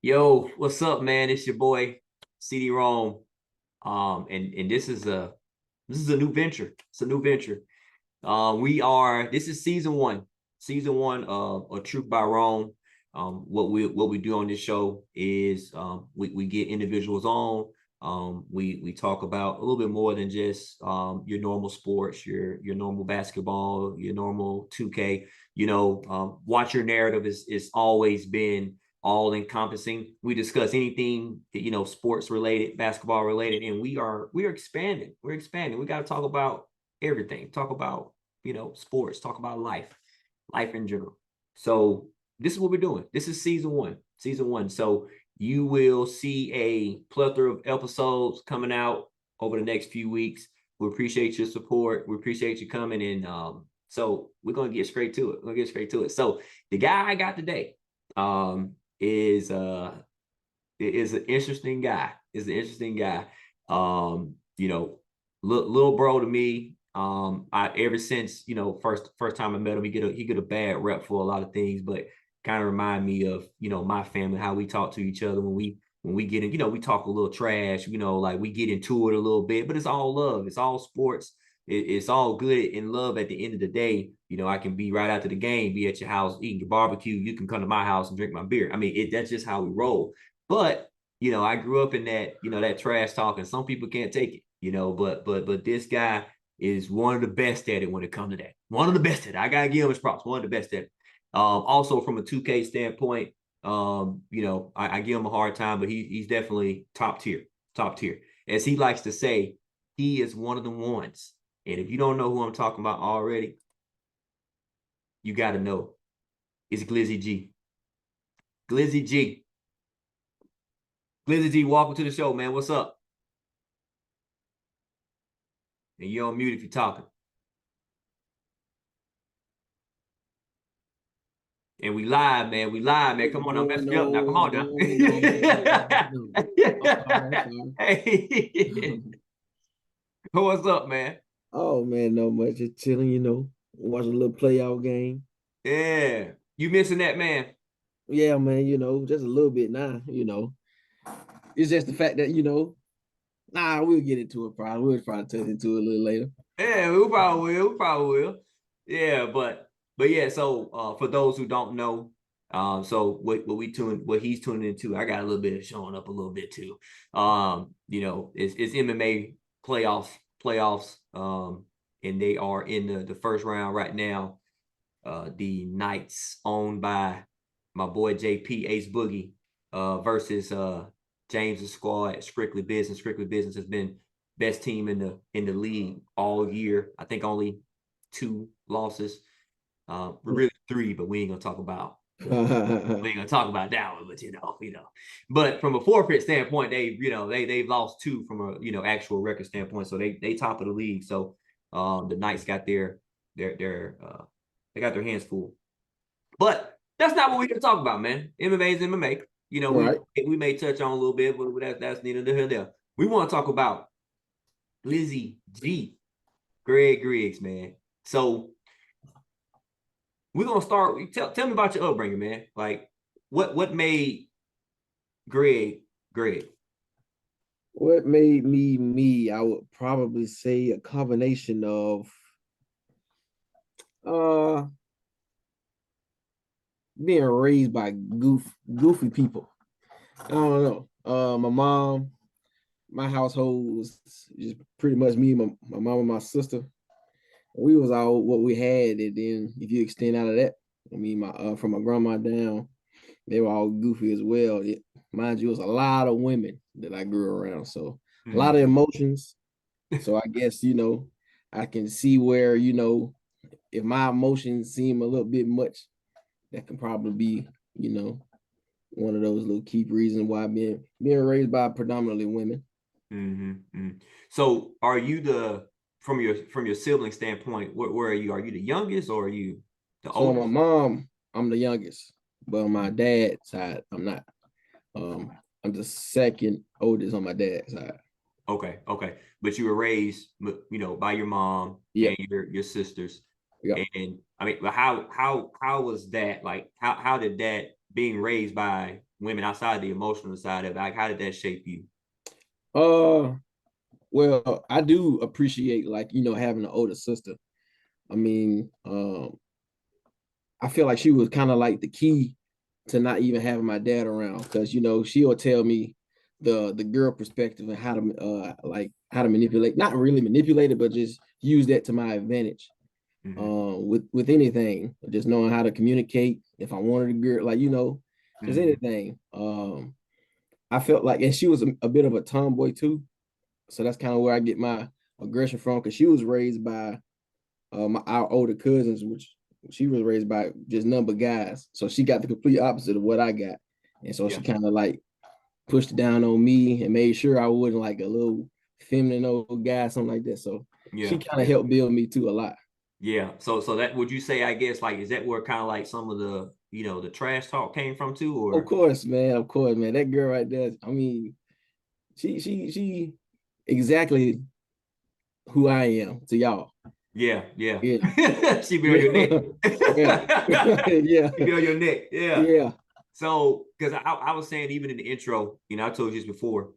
Yo, what's up, man? It's your boy CD Rome. And this is a new venture. It's a new venture. This is season one of Truth by Rome. What we do on this show is we get individuals on. We talk about a little bit more than just your normal sports, your normal basketball, your normal 2K. Watch Your Narrative is always been all encompassing. We discuss anything, sports related, basketball related, and we are expanding. We're expanding. We got to talk about everything. Talk about, sports, talk about life in general. So this is what we're doing. This is season one. Season one. So you will see a plethora of episodes coming out over the next few weeks. We appreciate your support. We appreciate you coming in. So we're gonna get straight to it. So the guy I got today is an interesting guy. Little bro to me. I ever since first time I met him, he get a bad rep for a lot of things, but kind of remind me of my family, how we talk to each other when we get in, we talk a little trash, like we get into it a little bit, but it's all love, it's all sports, it's all good in love. At the end of the day, I can be right after the game, be at your house eating your barbecue, you can come to my house and drink my beer. I mean, that's just how we roll. But I grew up in that, that trash talk, and some people can't take it, but this guy is one of the best at it when it comes to that. One of the best at it. I gotta give him his props. One of the best at it. Also from a 2K standpoint, I give him a hard time, but he's definitely top tier. As he likes to say, he is one of the ones. And if you don't know who I'm talking about already, you got to know. It's Glizzy G. Glizzy G. Glizzy G, welcome to the show, man. What's up? And you're on mute if you're talking. And we live, man. Come on, I'm messing you up now. Come on now. Hey. What's up, man? Oh man, no much. Just chilling, watching a little playoff game. Yeah. You missing that, man? Yeah, man, just a little bit now. It's just the fact that, we'll get into it probably. We'll probably touch into it a little later. Yeah, we probably will. Yeah, but yeah, so for those who don't know, so what he's tuning into, I got a little bit of showing up a little bit too. It's MMA playoffs, and they are in the first round right now. The Knights, owned by my boy JP Ace Boogie, versus James's squad, Strictly Business. Strictly Business has been best team in the league all year. I think only 2 losses. Really 3, but we ain't gonna talk about. We ain't gonna talk about that one, but But from a forfeit standpoint, they've lost 2 from a actual record standpoint. So they top of the league. So the Knights got they got their hands full. But that's not what we're gonna talk about, man. MMA is MMA. Right. We may touch on a little bit, but that's neither here nor there. We want to talk about Glizzy G, Griggs, man. So we're gonna start. Tell me about your upbringing, man. Like, what made Greg? What made me me? I would probably say a combination of uh being raised by goofy people. I don't know. My mom, my household was just pretty much me, my mom and my sister. We was all what we had, and then if you extend out of that, I mean, my from my grandma down, they were all goofy as well. Mind you, it was a lot of women that I grew around, so a lot of emotions. So I guess I can see where if my emotions seem a little bit much, that can probably be one of those little key reasons why being raised by predominantly women. So, are you from your sibling standpoint? Where are you? Are you the youngest, or are you the So my oldest? mom, I'm the youngest, but on my dad's side, I'm not. Um, I'm the second oldest on my dad's side. Okay. But you were raised, by your mom and Yep. your sisters. Yep. And I mean, how was that? Like, how did that being raised by women outside the emotional side of it? Like, how did that shape you? Uh, well, I do appreciate like having an older sister. I mean, I feel like she was kind of like the key to not even having my dad around because she'll tell me the girl perspective and how to like how to manipulate, not really manipulate it, but just use that to my advantage. Mm-hmm. With anything, just knowing how to communicate. If I wanted a girl, like just Mm-hmm. anything. I felt like, and she was a bit of a tomboy too, so that's kind of where I get my aggression from because she was raised by our older cousins, which she was raised by just none but guys. So she got the complete opposite of what I got. And so Yeah. she kind of like pushed it down on me and made sure I wasn't like a little feminine old guy, something like that. So Yeah. she kind of Yeah. helped build me too a lot. Yeah. So that would you say, I guess, like, is that where kind of like some of the, the trash talk came from too, Of or? course, man. Of course, man. That girl right there. I mean, she exactly who I am to y'all. Yeah, yeah. Yeah. She be on your neck. Yeah. Yeah. Yeah. She be on your neck. Yeah. Yeah. So, because I was saying even in the intro, I told you this before,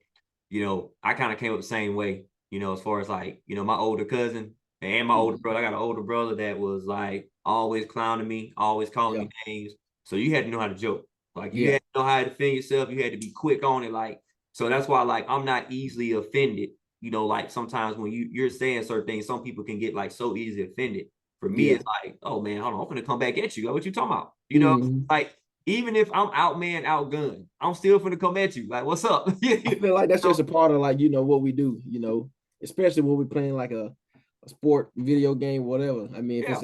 I kind of came up the same way, as far as like, my older cousin and my older brother. I got an older brother that was like always clowning me, always calling Yeah. me names. So you had to know how to joke. Like you Yeah. had to know how to defend yourself. You had to be quick on it. Like, so that's why like I'm not easily offended. Like sometimes when you're saying certain things, some people can get like so easily offended. For me, Yeah. it's like, oh man, hold on, I'm gonna come back at you. Like, what you talking about? Mhm. Like even if I'm outman, outgunned, I'm still finna come at you. Like, what's up? I feel like that's just So, a part of like what we do, especially when we're playing like a sport, video game, whatever. I mean, yeah, if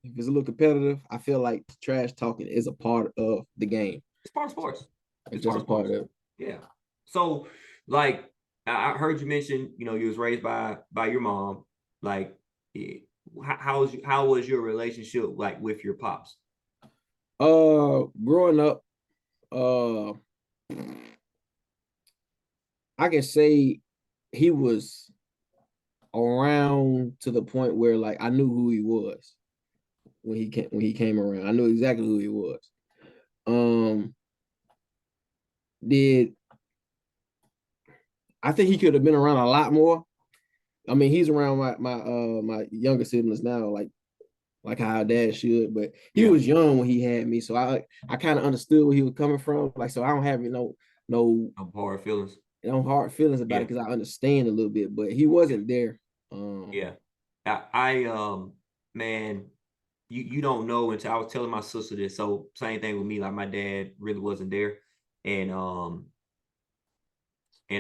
it's a little competitive, I feel like trash talking is a part of the game. it's part of sports. It's It's just part a of part sports. of it. Yeah. So, like, I heard you mention, you was raised by your mom. Like, how was your relationship like with your pops? Growing up, uh, I can say he was around to the point where like I knew who he was when he came around. I knew exactly who he was. Um, did I think he could have been around a lot more. I mean, he's around my younger siblings now, like how our dad should, but he Yeah. was young when he had me, so I kind of understood where he was coming from. Like, so I don't have no No hard feelings. hard feelings about Yeah. it because I understand a little bit, but he wasn't there. Yeah. I man, you don't know until I was telling my sister this. So same thing with me, like my dad really wasn't there. And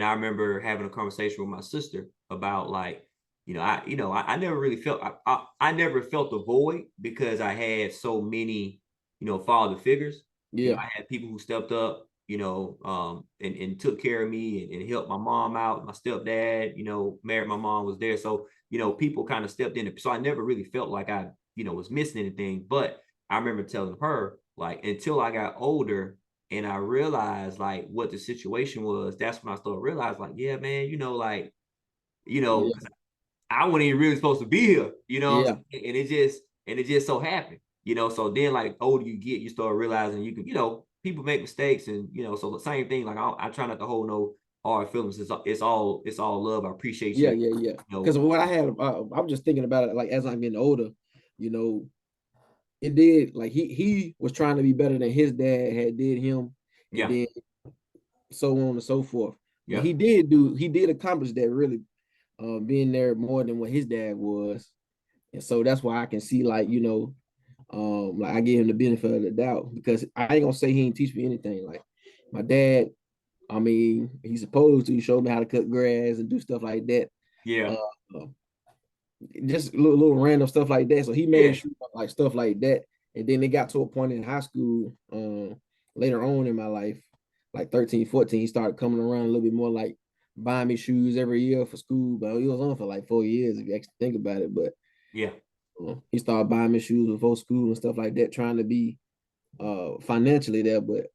I remember having a conversation with my sister about like, I never really felt I never felt the void because I had so many, father figures. Yeah, I had people who stepped up, and took care of me and helped my mom out. My stepdad, married my mom, was there. So, people kind of stepped in. So I never really felt like I, was missing anything. But I remember telling her, like, until I got older, and I realized like what the situation was. That's when I started realizing, like, yeah, man, like, yeah, 'cause I wasn't even really supposed to be here, yeah, and it just so happened, So then, like, older you get, you start realizing you can, people make mistakes, and so the same thing. Like, I try not to hold no hard feelings. It's all love. I appreciate yeah, you, yeah, yeah. you know. Because what I had, I'm just thinking about it. Like as I'm getting older, you know, it did like he was trying to be better than his dad had did him, and Yeah, then so on and so forth. But yeah, he did accomplish that really, being there more than what his dad was, and so that's why I can see like like I give him the benefit of the doubt because I ain't gonna say he didn't teach me anything. Like my dad, I mean, he's supposed to. He showed me how to cut grass and do stuff like that. yeah, Uh, just little random stuff like that. So he made yeah, sure like stuff like that. And then it got to a point in high school, later on in my life, like 13, 14, he started coming around a little bit more like buying me shoes every year for school. But he was on for like 4 years if you actually think about it. But yeah. he started buying me shoes before school and stuff like that, trying to be financially there, but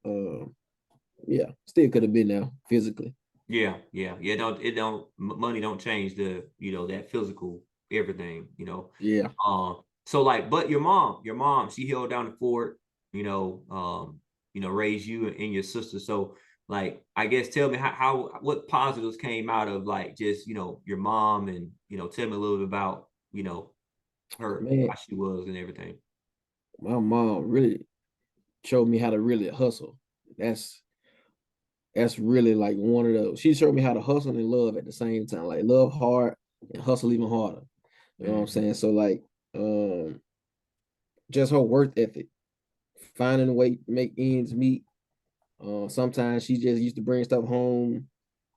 yeah, still could have been there physically. Yeah, yeah, yeah. Money don't change that physical everything. Yeah, So like, but your mom, she held down the fort, raise you and your sister. So like, I guess tell me how what positives came out of like just, your mom, and, tell me a little bit about, her, Man, how she was and everything. my mom really showed me how to really hustle. That's that's really like one of those. She showed me how to hustle and love at the same time. Like love hard and hustle even harder. You know what I'm Mm-hmm. saying? So like just her work ethic, finding a way to make ends meet. Sometimes she just used to bring stuff home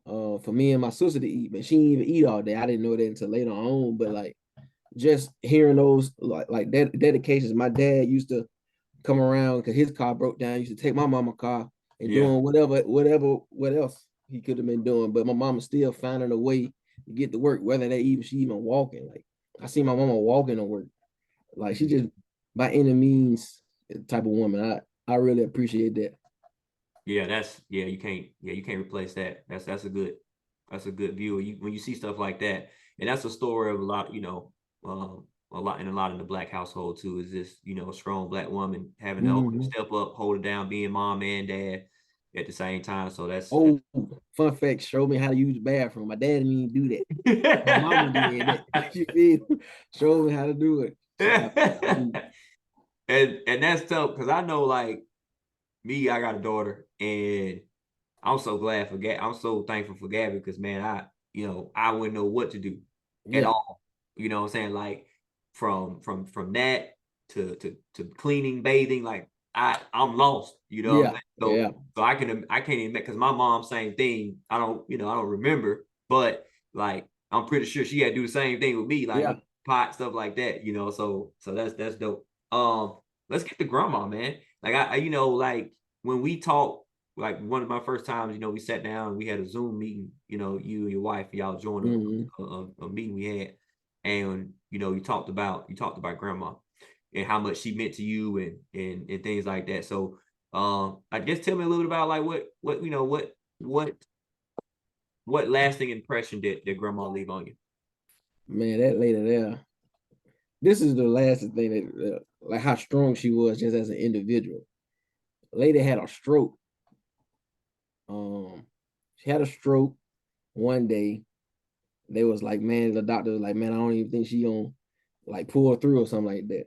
for me and my sister to eat, but she didn't even eat all day. I didn't know that until later on. But like just hearing those like dedications. My dad used to come around because his car broke down. He used to take my mama car and Yeah. doing what else he could have been doing. But my mama still finding a way to get to work, whether she even walking. Like I see my mama walking to work. Like she just by any means type of woman. I really appreciate that. Yeah, you can't replace that. That's a good view. When you see stuff like that, and that's a story of a lot, a lot in the black household too. Is this, a strong black woman having to Mm-hmm. step up, hold it down, being mom and dad at the same time. So that's Oh, fun fact, show me how to use the bathroom. My dad didn't even do that. My mama did that. You feel? Show me how to do it. So I mean, and that's tough because I know like me, I got a daughter, and I'm so thankful for Gabby because man, I wouldn't know what to do at yeah, all. You know what I'm saying? Like from that to cleaning, bathing, like I'm lost. You know what I'm yeah, saying? yeah, So I can't even, because my mom, same thing. I don't remember, but like I'm pretty sure she had to do the same thing with me, like yeah. pot stuff like that. So that's dope. Let's get to grandma, man. Like like when we talk, like one of my first times, we sat down and we had a Zoom meeting, you and your wife, y'all joined Mm-hmm. a meeting we had. And, you talked about grandma and how much she meant to you, and things like that. So, I guess tell me a little bit about like what lasting impression did grandma leave on you? Man, that lady there. This is the last thing that, like, how strong she was just as an individual. Lady had a stroke. Um, she had a stroke one day. They was like, man, the doctor was like, man, I don't even think she gonna like pull through or something like that.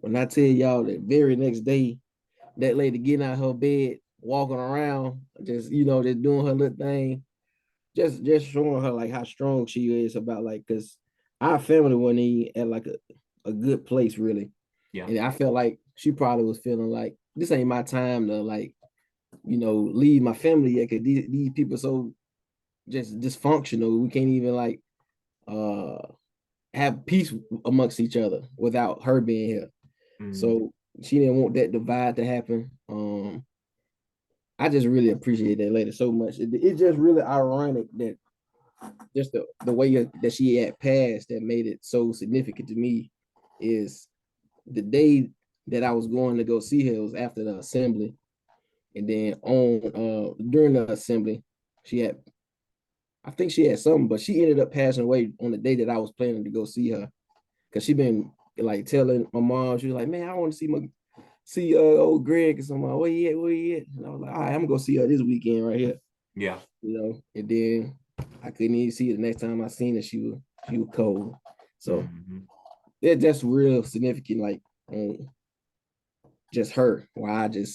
When I tell y'all the very next day, that lady getting out of her bed, walking around, just doing her little thing, just showing her like how strong she is about like because our family wasn't even at like a good place really. Yeah. And I felt like she probably was feeling like this ain't my time to like, leave my family yet because these people so just dysfunctional. We can't even like uh have peace amongst each other without her being here. Mm, So she didn't want that divide to happen. I just really appreciate that lady so much. It's just really ironic that just the way that she had passed that made it so significant to me is the day that I was going to go see her was after the assembly. And then on during the assembly, she had I think she had something, but she ended up passing away on the day that I was planning to go see her. Cause she been like telling my mom, she was like, man, I want to see old Greg or something. Where he at? Where he at? And I was like, all right, I'm gonna go see her this weekend right here. yeah. And then I couldn't even see her. The next time I seen her, she was cold. So Hmm. that's real significant, like on just her. Why I don't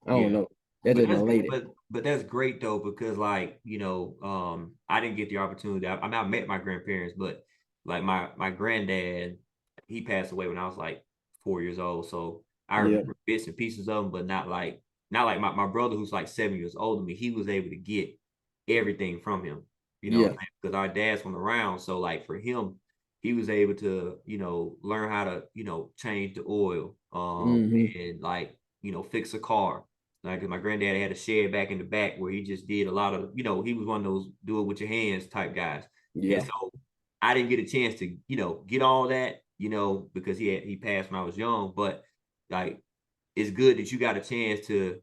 Yeah. know. That's But just my that's good, lady. but that's great though, because like, I didn't get the opportunity. I met my grandparents, but like my granddad, he passed away when I was like 4 years old. So I Yeah, remember bits and pieces of them, but not like my brother, who's like 7 years older than me. He was able to get everything from him, yeah. because our dads went around. So like for him, he was able to, learn how to, change the oil, Mm-hmm. and like, fix a car. Like, 'cause my granddad had a shed back in the back where he just did a lot of, he was one of those do it with your hands type guys. And Yeah. so I didn't get a chance to, get all that, because he passed when I was young. But like, it's good that you got a chance to,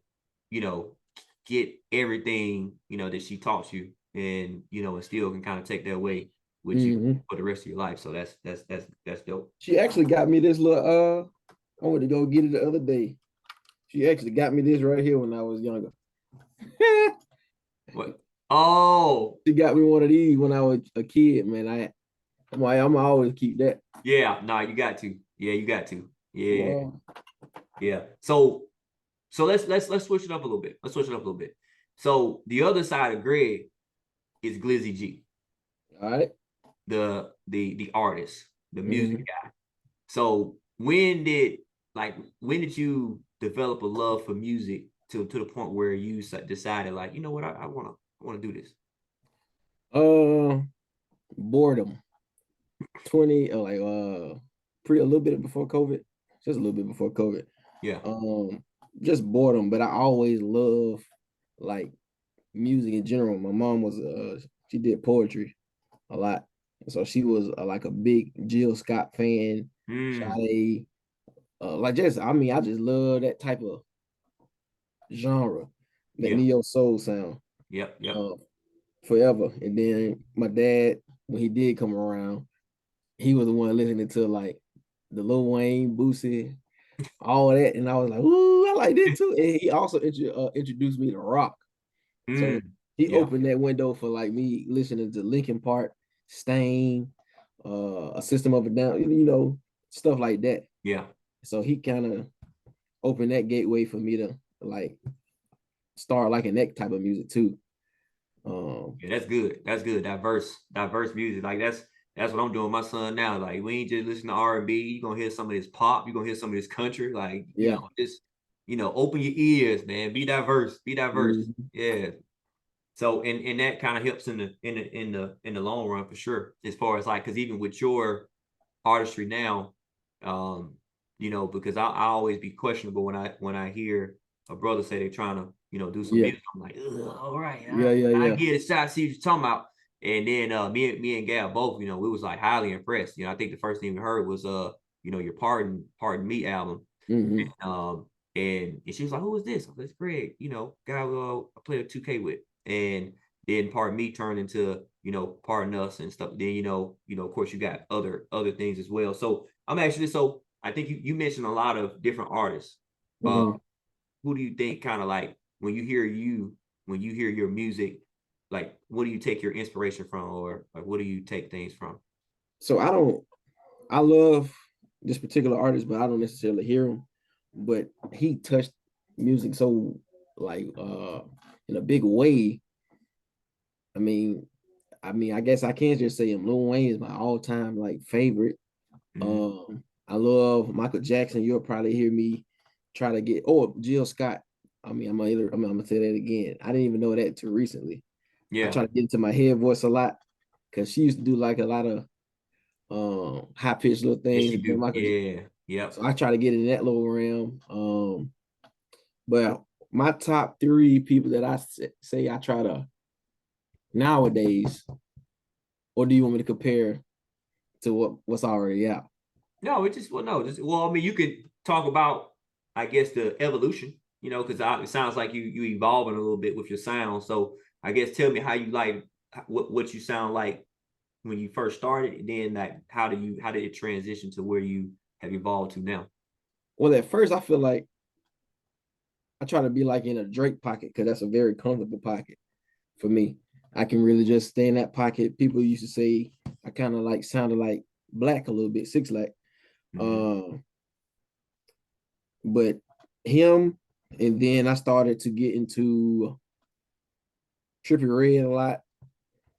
you know, get everything, that she taught you, and, and still can kind of take that away with you Mm-hmm. for the rest of your life. So that's dope. She actually got me this little I went to go get it the other day. She actually got me this right here when I was younger. What? Oh, She got me one of these when I was a kid, man. I'm like, I'm always keep that. yeah. No, you got to. Yeah, you got to. Yeah, Wow. yeah. So let's switch it up a little bit. Let's switch it up a little bit. So the other side of Greg is Glizzy G, All right. the artist, the music Mm-hmm. guy. So when did you develop a love for music to the point where you decided like, you know what, I wanna do this? Uh, Boredom. 20 like a little bit before COVID, just a little bit before COVID. Yeah. Um, just boredom, but I always love like music in general. My mom was she did poetry a lot, so she was like a big Jill Scott fan. Mm, Sade, like just I mean, I just love that type of genre, that yeah. neo soul sound. Yep. Yep. Uh, Forever. And then my dad, when he did come around, he was the one listening to like the Lil Wayne, Boosie, all that, and I was like, "Ooh, I like that too." And he also introduced me to rock, so Mm, he yeah. opened that window for like me listening to Linkin Park, Stain, a System of a Down, stuff like that. Yeah. So he kind of opened that gateway for me to like start liking that type of music too. Um, Yeah, that's good. That's good. Diverse music. Like that's what I'm doing with my son now. Like we ain't just listen to R&B. You gonna hear some of this pop. You gonna hear some of this country. Like yeah. just open your ears, man. Be diverse. Be diverse. Mhm. Yeah. So and that kind of helps in the long run for sure. As far as like, because even with your artistry now, um, because I always be questionable when I hear a brother say they're trying to do some Yeah. music. I'm like, ugh, all right, Yeah. Yeah. I Yeah. get it. Shot, see what you're talking about. And then me and Gab both, we was like highly impressed. I think the first thing we heard was your Pardon Me album. Hmm. Um, and she was like, "Who is this?" I was like, Greg, guy I play a 2K with. And then Pardon Me turned into, Pardon Us and stuff. Then, of course you got other things as well. So so I think you mentioned a lot of different artists. Uh, Hmm. who do you think kind of like when you hear your music, like what do you take your inspiration from, or like what do you take things from? So I love this particular artist, but I don't necessarily hear him. But he touched music so like in a big way. I mean, I guess I can't just say him. Lil Wayne is my all-time like favorite. Mm-hmm. I love Michael Jackson. You'll probably hear me try to get Jill Scott. I'm gonna say that again. I didn't even know that too recently. I Yeah. try to get into my head voice a lot because she used to do like a lot of high pitched little Yes, things. you And then do. Michael, Yeah. Yep. so I try to get in that little realm. But my top three people that say I try to nowadays, or do you want me to compare to what's already out? No, no, I mean, you could talk about, I guess, the evolution, because it sounds like you evolving a little bit with your sound. So I guess tell me how you like what you sound like when you first started, and then like how did it transition to where you have evolved to now? Well, at first I feel like I try to be like in a Drake pocket because that's a very comfortable pocket for me. I can really just stay in that pocket. People used to say I kind of like sounded like Black a little bit, 6 Lack. Mm-hmm. Uh, but him, and then I started to get into Trippy Red a lot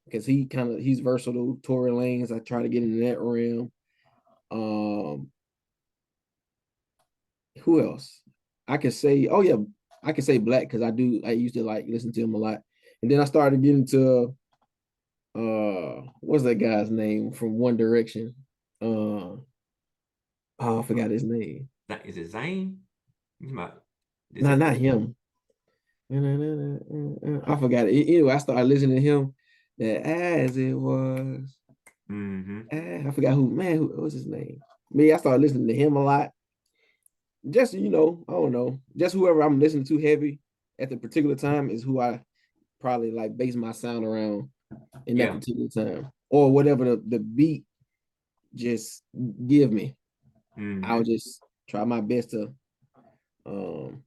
because he's versatile. Tory Lanez, I try to get into that realm. Um, who else? I could say, oh yeah, I could say Black because I used to like listen to him a lot. And then I started getting to what's that guy's name from One Direction? Uh oh, I forgot his name. Is it Zane? Is No, it? not him. I forgot it. Anyway, I started listening to him that as it was. Mm-hmm. I forgot what was his name? Me, I started listening to him a lot. Just I don't know. Just whoever I'm listening to heavy at the particular time is who I probably like base my sound around in that Yeah. particular time. Or whatever the beat just give me. I'll Mm-hmm. just try my best to um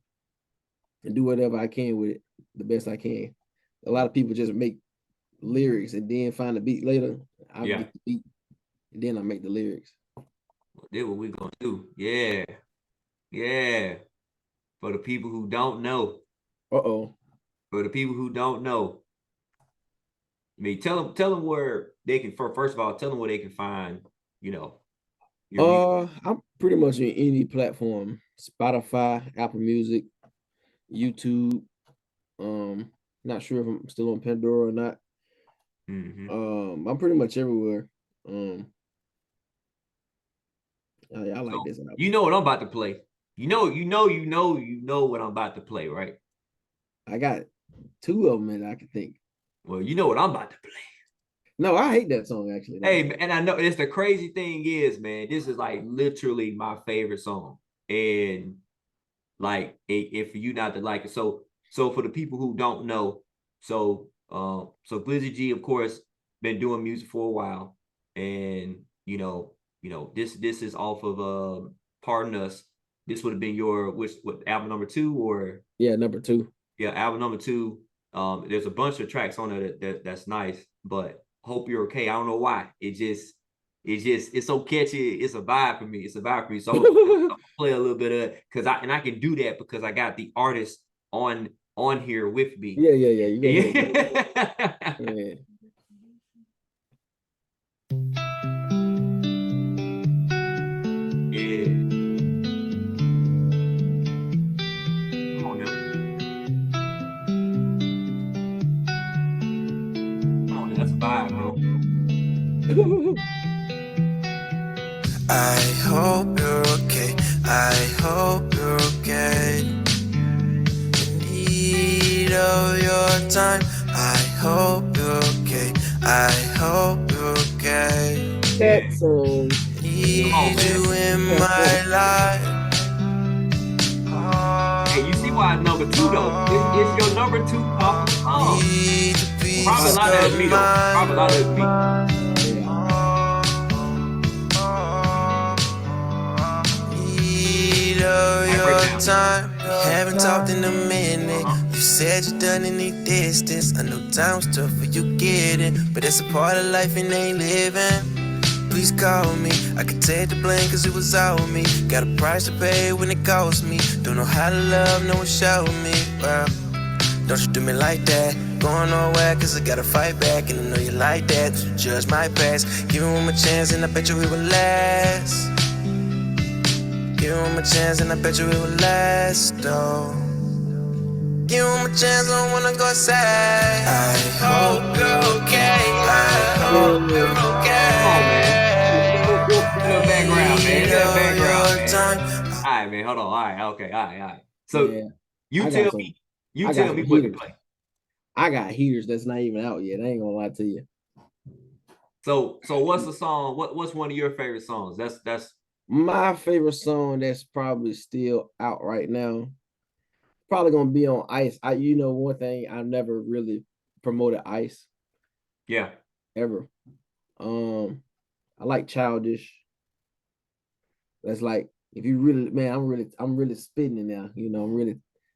and do whatever I can with it the best I can. A lot of people just make lyrics and then find the beat later. I Yeah. get the beat and then I make the lyrics. Well, this what we gonna do. Yeah. Yeah. For the people who don't know. Uh-oh. For the people who don't know. I mean, tell them where they can first of all, tell them where they can find, you know, your music. I'm pretty much in any platform. Spotify, Apple Music, YouTube. Not sure if I'm still on Pandora or not. I'm pretty much everywhere. I like So this you album. know what I'm about to play. You know what I'm about to play, right? I got two of them that I can think. Well, you know what I'm about to play. No, I hate that song actually. No. Hey, and I know it's the crazy thing is, man, this is like literally my favorite song. And like if for you not to like it. So for the people who don't know, so Glizzy G, of course, been doing music for a while. And this is off of Pardon Us. This would have been your what album number 2 or Yeah, number 2. yeah, album number 2. There's a bunch of tracks on there that's nice, but Hope You're Okay. I don't know why. It's so catchy. It's a vibe for me. It's a vibe for me. So I'll play a little bit of it because I can do that because I got the artist on here with me. Yeah. You got yeah. Yeah. Come on now. Come on now. That's a vibe, bro. I hope you're okay. I hope you're okay. In need of your time. I hope you're okay. I hope you're okay. That song. Need you in my life. Hey, you see why it's number 2 though? It's your number 2 pop song. Probably a lot of me though. Probably a lot of me. Your time, haven't talked in a minute. You said you done any distance. I know time's tough for you getting, but it's a part of life and ain't living. Please call me, I can take the blame cause it was all me. Got a price to pay when it cost me. Don't know how to love, no one showed me. Well, don't you do me like that. Going nowhere cause I gotta fight back. And I know you like that, so judge my past. Give him a chance and I bet you it will last. Give him a chance and I bet you it will last, though. Give him a chance, I don't wanna go sad. I hope you're okay. I hope you're okay. Come on, man. In the background, man. In the background, man. All right, man. Hold on. All right. Okay. All right. So yeah, you tell me what to play. I got heaters that's not even out yet. I ain't gonna lie to you. So what's the song? What's one of your favorite songs? That's my favorite song that's probably still out right now. Probably gonna be on Ice. One thing I never really promoted Ice. Yeah. Ever. I like Childish. That's like if you really, man, I'm really spitting it now. I'm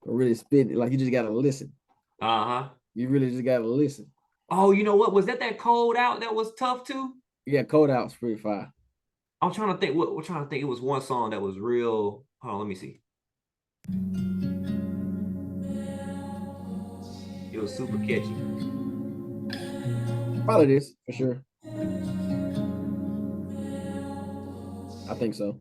really spitting it. Like you just gotta listen. You really just gotta listen. Oh, you know what? Was that Cold Out that was tough too? Yeah, Cold Out's pretty fire. I'm trying to think. We're trying to think. It was one song that was real. Hold on, let me see. It was super catchy. Probably this for sure. I think so.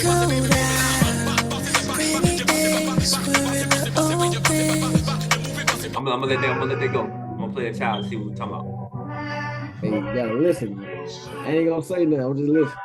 Come on, man. I'm gonna let that go. I'm gonna play a child and see what we're talking about. Hey, you gotta listen. I ain't gonna say nothing. I'm just listen.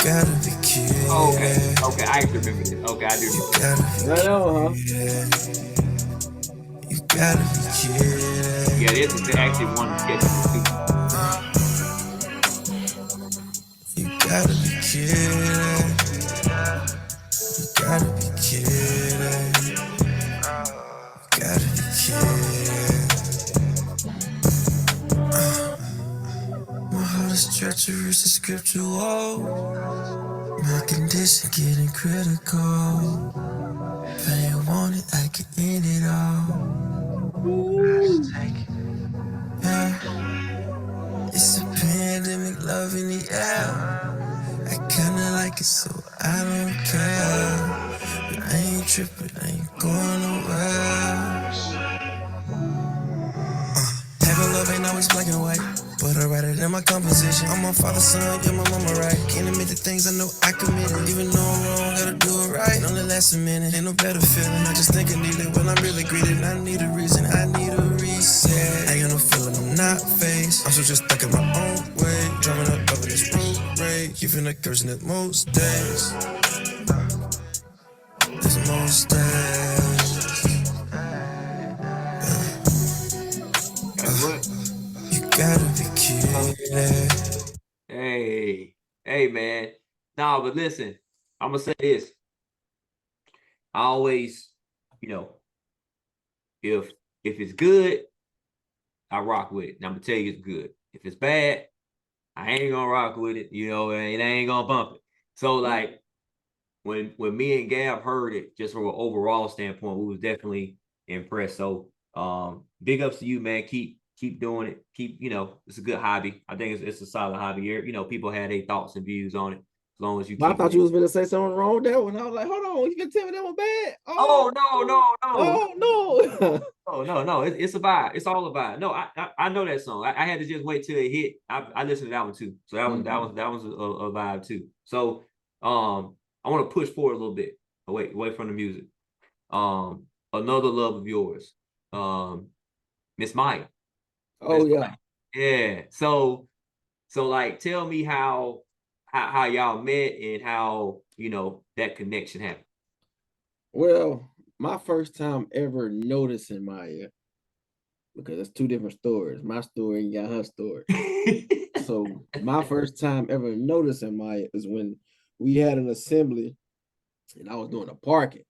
Gotta be kidding. Okay. Okay, I actually remember this. Okay, I do You remember. gotta be I know, huh? kidding. You gotta be kidding. Yeah, this is actually one of the sketchy ones too. You gotta be kidding. You gotta be kidding. You gotta be kidding. My heart is treacherous and scriptural. My condition getting critical. If I ain't want it, I can end it all. Ooh. Yeah. It's a pandemic, love in the air. I kinda like it, so I don't care. But I ain't tripping, I ain't going nowhere. Having love ain't always black and white, but I write it in my composition. I'm my father's son, you're my mama, right? Can't admit the things I know I committed. Even though I'm wrong, gotta do it right. Only lasts a minute, ain't no better feeling. I just think I need it when I'm really greeted. I need a reason, I need a reset. I ain't got no feeling, I'm not faced. I'm so just stuck in my own way. Drumming up over this road rage. You feel like cursing it most days. There's most days. That's what? You gotta be kidding. Hey, man. Nah, but listen, I'm gonna say this. I always, you know, if it's good, I rock with it. And I'm gonna tell you it's good. If it's bad, I ain't gonna rock with it, and I ain't gonna bump it. So like when me and Gab heard it, just from an overall standpoint, we was definitely impressed. So big ups to you, man. Keep doing it. Keep, it's a good hobby. I think it's a solid hobby here. People had their thoughts and views on it. As long as you But I keep thought it. you was gonna say something wrong with that one. I was like, hold on, you gonna tell me that one bad? Oh no. Oh no. Oh no, it's a vibe. It's all a vibe. No, I know that song. I had to just wait till it hit. I listened to that one too. So that was a vibe too. So I want to push forward a little bit away from the music. Another love of yours, Miss Maya. Oh yeah. Yeah. So like tell me how y'all met and how that connection happened. Well, my first time ever noticing Maya, because it's two different stories. My story and got her story. So my first time ever noticing Maya is when we had an assembly and I was doing a parking.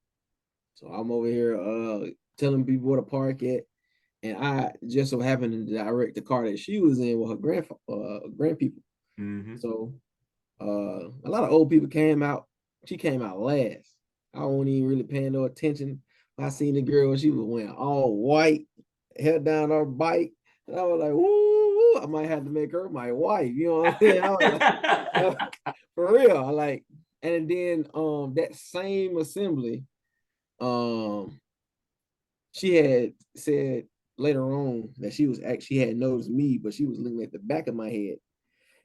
So I'm over here telling people where to park at. And I just so happened to direct the car that she was in with her grandpeople. Mm-hmm. So a lot of old people came out. She came out last. I wasn't even really paying no attention. I seen the girl, she was wearing all white, held down her bike. And I was like, woo, I might have to make her my wife. You know what I'm saying? I was like, for real. I like, and then that same assembly, she had said later on that she had noticed me, but she was looking at the back of my head.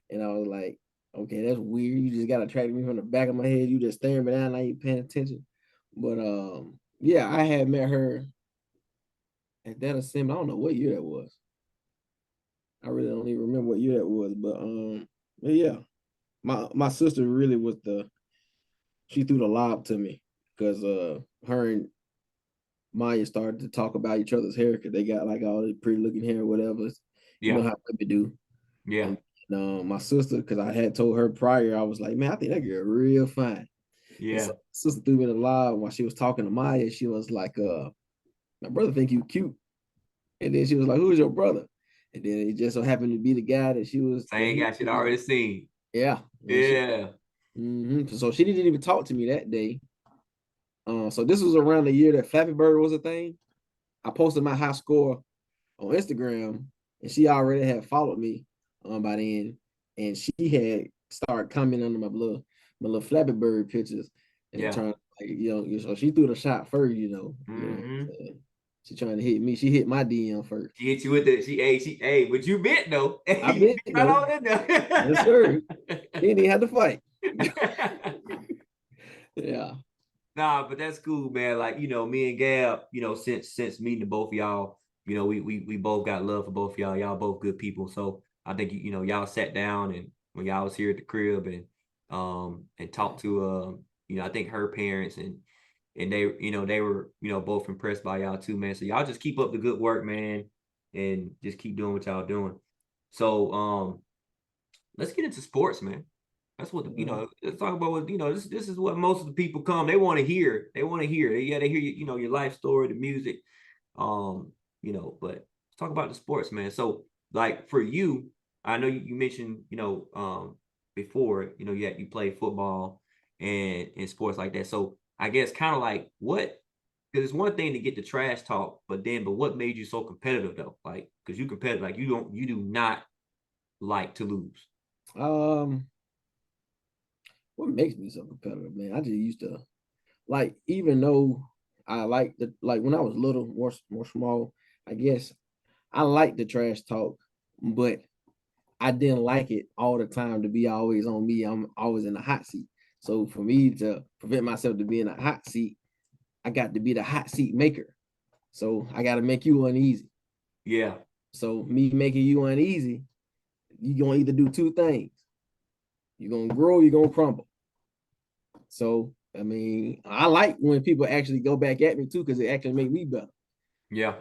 And I was like, okay, that's weird. You just got attracted me from the back of my head. You just staring me down, I ain't paying attention. But yeah, I had met her at that assembly. I don't know what year that was. I really don't even remember what year that was. But yeah, my sister really was she threw the lob to me because her and Maya started to talk about each other's hair because they got like all the pretty looking hair, whatever. You know how women do. Yeah. And my sister, because I had told her prior, I was like, man, I think that girl real fine. Yeah. So sister threw me the live while she was talking to Maya. She was like, my brother think you cute. And then she was like, who's your brother? And then it just so happened to be the guy that she was. Same guy she'd already seen. Yeah. Yeah. So she didn't even talk to me that day. So this was around the year that Flappy Bird was a thing. I posted my high score on Instagram, and she already had followed me by then, and she had started commenting under my little Flappy Bird pictures and trying to, so she threw the shot first, she trying to hit me. She hit my DM first. She hit you with the hey, but you bit though. I bit right though. on in there. Yes, sir. He didn't even have to fight. Yeah. Nah, but that's cool, man. Like, me and Gab, since meeting the both of y'all, we both got love for both of y'all. Y'all both good people. So I think y'all sat down and when y'all was here at the crib and talked to I think her parents and they, they were, both impressed by y'all too, man. So y'all just keep up the good work, man, and just keep doing what y'all doing. So let's get into sports, man. That's what let's talk about what this is what most of the people come. They want to hear. They want to hear. They hear your life story, the music. But let's talk about the sports, man. So like for you, I know you mentioned, before, you play football and sports like that. So I guess kind of like what, because it's one thing to get the trash talk, but what made you so competitive though? Like, because you competitive, like you do not like to lose. What makes me so competitive, man? I just used to like, even though I like the, like when I was little, more small, I guess I liked the trash talk, but I didn't like it all the time to be always on me. I'm always in the hot seat. So for me to prevent myself to be in a hot seat, I got to be the hot seat maker. So I got to make you uneasy. Yeah. So me making you uneasy, you're gonna either do two things. You're gonna grow, you're gonna crumble. So I mean, I like when people actually go back at me too, because it actually make me better. Yeah.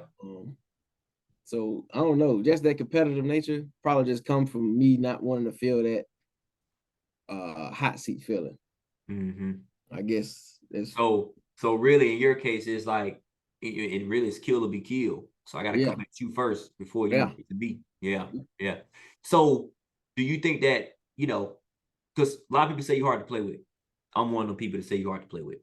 So I don't know, just that competitive nature probably just come from me not wanting to feel that hot seat feeling. Mm-hmm. I guess it's so really in your case it's like it really is kill or be killed. So I got to come at you first before you get to be. Yeah. So do you think that, because a lot of people say you're hard to play with. I'm one of the people that say you're hard to play with.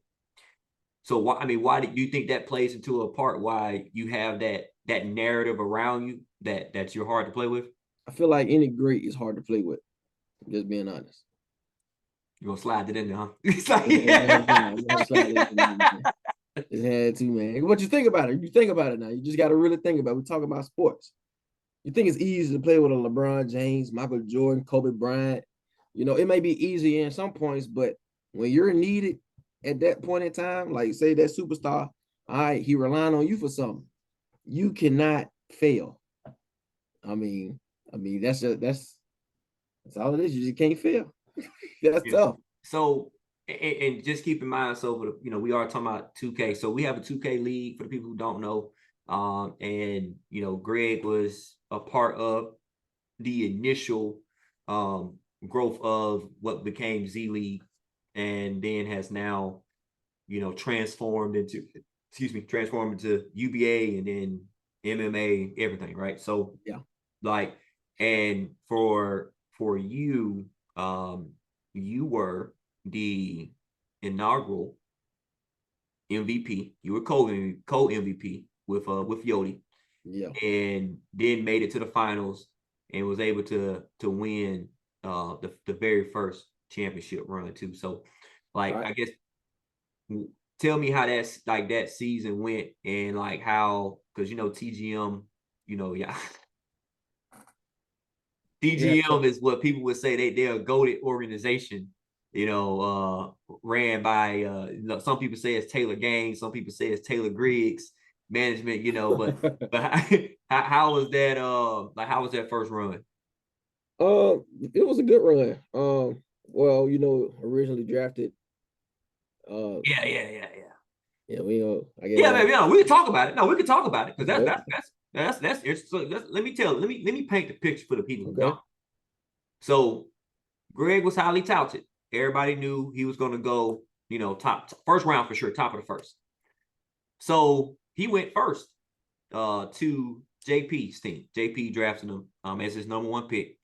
So why do you think that plays into a part why you have that narrative around you that you're hard to play with? I feel like any great is hard to play with. Just being honest. You're gonna slide it in there, huh? It's like, It had to, man. What you think about it? You think about it now. You just got to really think about it. We're talking about sports. You think it's easy to play with a LeBron James, Michael Jordan, Kobe Bryant. It may be easy in some points, but when you're needed at that point in time, like say that superstar, all right, he relying on you for something. You cannot fail. I mean, that's all it is. You just can't fail. That's tough. So, and just keep in mind, so we are talking about 2K. So we have a 2K league for the people who don't know. And Greg was a part of the initial growth of what became Z League, and then has now, transformed into UBA and then MMA, everything, right? So yeah, like, and for you, you were the inaugural MVP. You were co MVP with Yodi. Yeah. And then made it to the finals and was able to win the very first championship run too. So like I guess tell me how that season went, and like how, because TGM, yeah. TGM is what people would say they're a goated organization, ran by some people say it's Taylor Gaines, some people say it's Taylor Griggs management, but how was that how was that first run? It was a good run. Well, originally drafted. Yeah. Yeah, I guess. Yeah, man, we can talk about it. No, we can talk about it, because that's let me paint the picture for the people who don't. So Greg was highly touted. Everybody knew he was going to go, top first round for sure, top of the first. So he went first to JP's team. JP drafted him as his number one pick,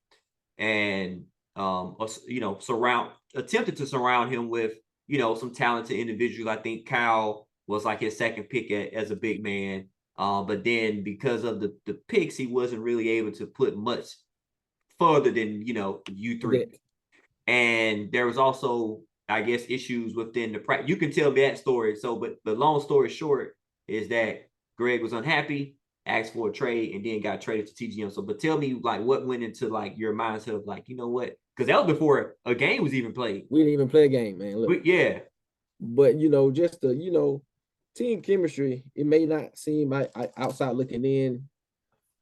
and attempted to surround him with some talented individuals. I think Kyle was like his second pick as a big man, but then because of the picks, he wasn't really able to put much further than you three. And there was also, I guess, issues within the practice. You can tell me that story. So, but the long story short is that Greg was unhappy, asked for a trade, and then got traded to TGM. So, but tell me, like, what went into like your mindset of like, you know what? Because that was before a game was even played. We didn't even play a game, man. Look. Yeah. But just the team chemistry, it may not seem like outside looking in,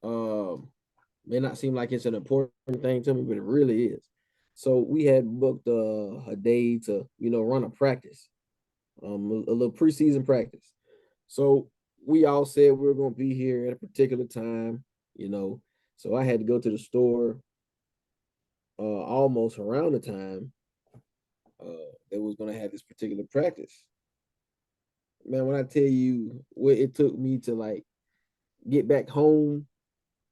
may not seem like it's an important thing to me, but it really is. So we had booked a day to run a practice. a little preseason practice. So we all said we were going to be here at a particular time, you know. So I had to go to the store almost around the time that was going to have this particular practice. Man, when I tell you what it took me to like get back home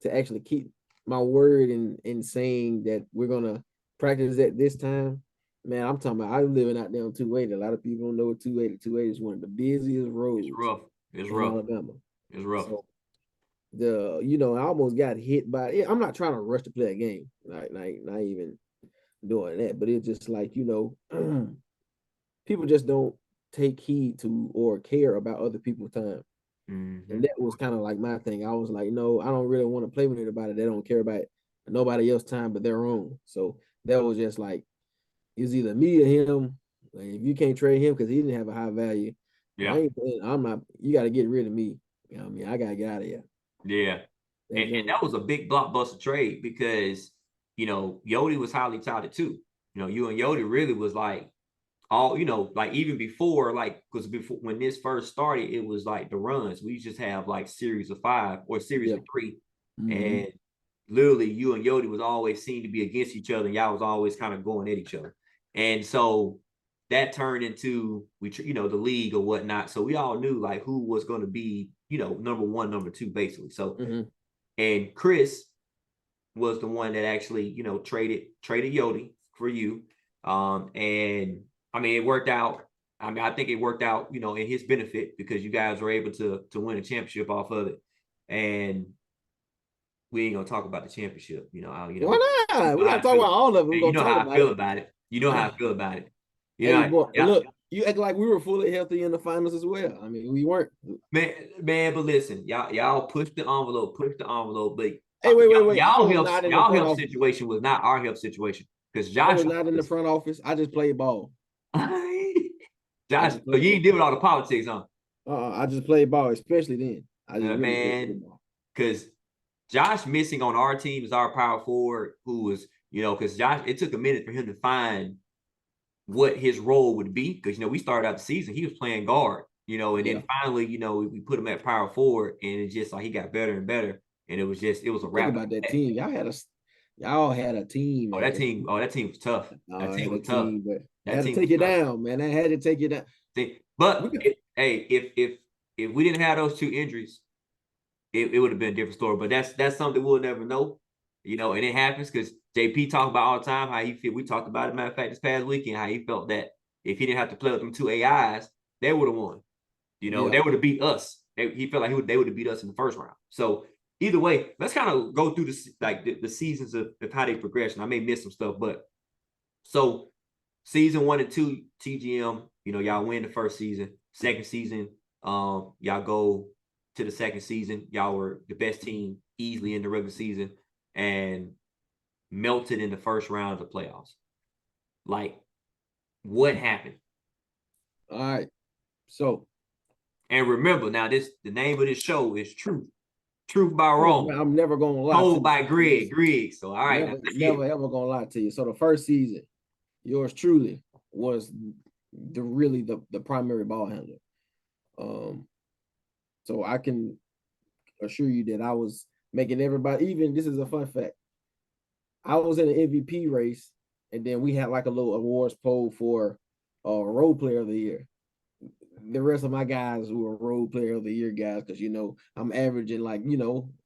to actually keep my word in saying that we're gonna practice at this time, man, I'm talking about I'm living out there on 280. A lot of people don't know what 280. 280 is one of the busiest roads It's rough. It's in rough. Alabama. It's rough. So I almost got hit by it. I'm not trying to rush to play a game, not even doing that, but it's just like, people just don't take heed to or care about other people's time. Mm-hmm. And that was kind of like my thing. I was like, no, I don't really want to play with anybody. They don't care about nobody else's time but their own. So that was just like, it's either me or him. Like, if you can't trade him because he didn't have a high value, Yeah. I ain't playing. I'm not. You got to get rid of me. You know what I mean? I got to get out of here. Yeah. And that was a big blockbuster trade because, Yodi was highly touted too. You and Yodi really was like all, like even before, like, because before when this first started, it was like the runs. We just have like series of 5 or series of 3. And literally you and Yodi was always seen to be against each other. And y'all was always kind of going at each other. And so that turned into the league or whatnot. So we all knew like who was going to be, number 1, number 2, basically. So and Chris was the one that actually, traded Yodi for you. And I mean, it worked out. I mean, I think it worked out, in his benefit because you guys were able to win a championship off of it. And we ain't gonna talk about the championship, Why not? We gotta talk about all of it. We're gonna talk how I feel about it. You know how I feel about it. Hey, boy, look, you act like we were fully healthy in the finals as well. I mean, we weren't. Man, but listen, y'all push the envelope, but hey, wait. Y'all health situation was not our health situation because Josh was not in the front office. I just played ball. Josh, but you ain't deal with all the politics, huh? I just played ball, especially then. I just man, because Josh missing on our team is our power forward, who was, because Josh, it took a minute for him to find what his role would be. Because we started out the season, he was playing guard, and then finally, we put him at power forward, and it's just like he got better and better, and it was a wrap. Think about that team. Y'all had a team. Oh, that team was tough. That team was tough. But that had to take you down, man. That had to take you down. But if we didn't have those 2 injuries, it would have been a different story. But that's something we'll never know, and it happens because JP talked about all the time how he feel. We talked about it, matter of fact, this past weekend, how he felt that if he didn't have to play with them 2 AIs, they would have won. They would have beat us. He felt like they would have beat us in the first round. So either way, let's kind of go through the seasons of how they progress. And I may miss some stuff, but so season 1 and 2 TGM, y'all win the first season. Second season, y'all go to the second season. Y'all were the best team easily in the regular season and melted in the first round of the playoffs. Like, what happened? All right. So, and remember now, the name of this show is Truth by Rome. I'm never gonna lie. Told by Griggs. So all right, never ever gonna lie to you. So the first season, yours truly was the primary ball handler. So I can assure you that I was making everybody. Even this is a fun fact. I was in an MVP race, and then we had like a little awards poll for role player of the year. The rest of my guys were role player of the year guys because I'm averaging like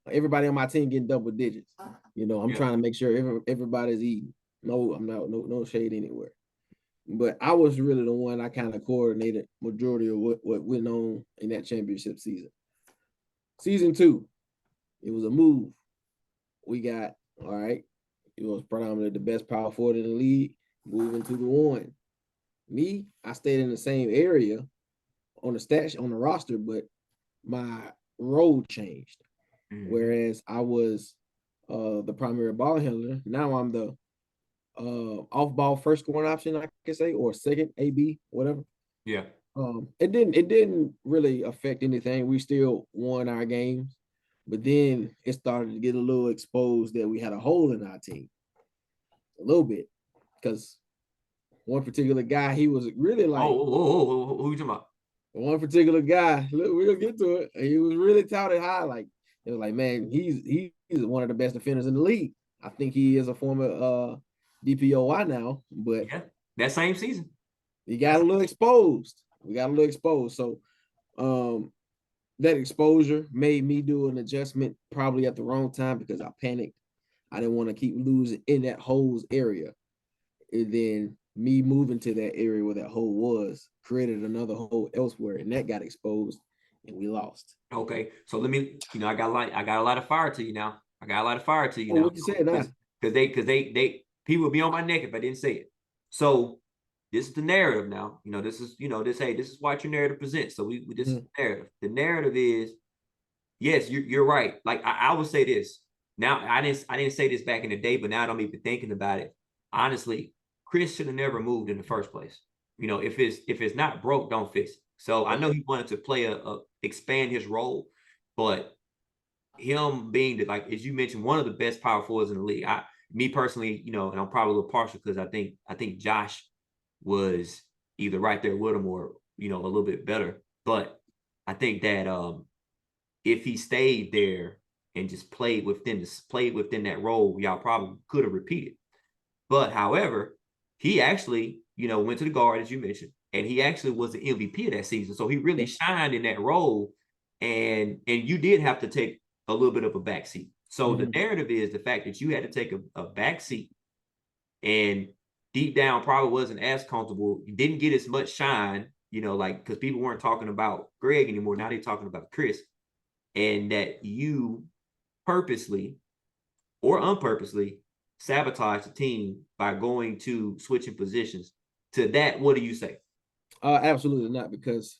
everybody on my team getting double digits. I'm trying to make sure everybody's eating. No, I'm not no shade anywhere. But I was really the one I kind of coordinated majority of what went on in that championship season. Season 2, it was a move. We got all right. It was predominantly the best power forward in the league. Moving to the 1. Me, I stayed in the same area on the roster, but my role changed. Whereas I was the primary ball handler, now I'm the off-ball first scoring option, I can say, or second AB, whatever. Yeah. It didn't really affect anything. We still won our games, but then it started to get a little exposed that we had a hole in our team, a little bit, because one particular guy, he was really like who you talking about? one particular guy. Look, we'll get to it. He was really touted high. Like it was like, man, he's one of the best defenders in the league. I think he is a former DPOY now, but Yeah, that same season. he got a little exposed. We got a little exposed. So that exposure made me do an adjustment probably at the wrong time because I panicked. I didn't want to keep losing in that holes area. And then me moving to that area where that hole was created another hole elsewhere, and that got exposed, and we lost. Okay, so let me, I got a lot of fire to you now. I got a lot of fire to you Oh, now. what you say now? Because they people would be on my neck if I didn't say it. So this is the narrative now. This is this is what your narrative presents. So we this is the narrative. The narrative is, yes, you're right. Like I would say this. Now I didn't say this back in the day, but now I'm even thinking about it. Honestly, Chris should have never moved in the first place. If it's not broke, don't fix it. So I know he wanted to play expand his role, but him being like as you mentioned, one of the best power forwards in the league. Me personally, and I'm probably a little partial because I think Josh was either right there with him or a little bit better. But I think that if he stayed there and just played within that role, y'all probably could have repeated. But however, he actually, went to the guard, as you mentioned, and he actually was the MVP of that season. So he really shined in that role. And you did have to take a little bit of a backseat. So the narrative is the fact that you had to take a backseat and deep down probably wasn't as comfortable. You didn't get as much shine, because people weren't talking about Greg anymore. Now they're talking about Chris. And that you purposely or unpurposely sabotage the team by going to switching positions. To that, what do you say? Absolutely not, because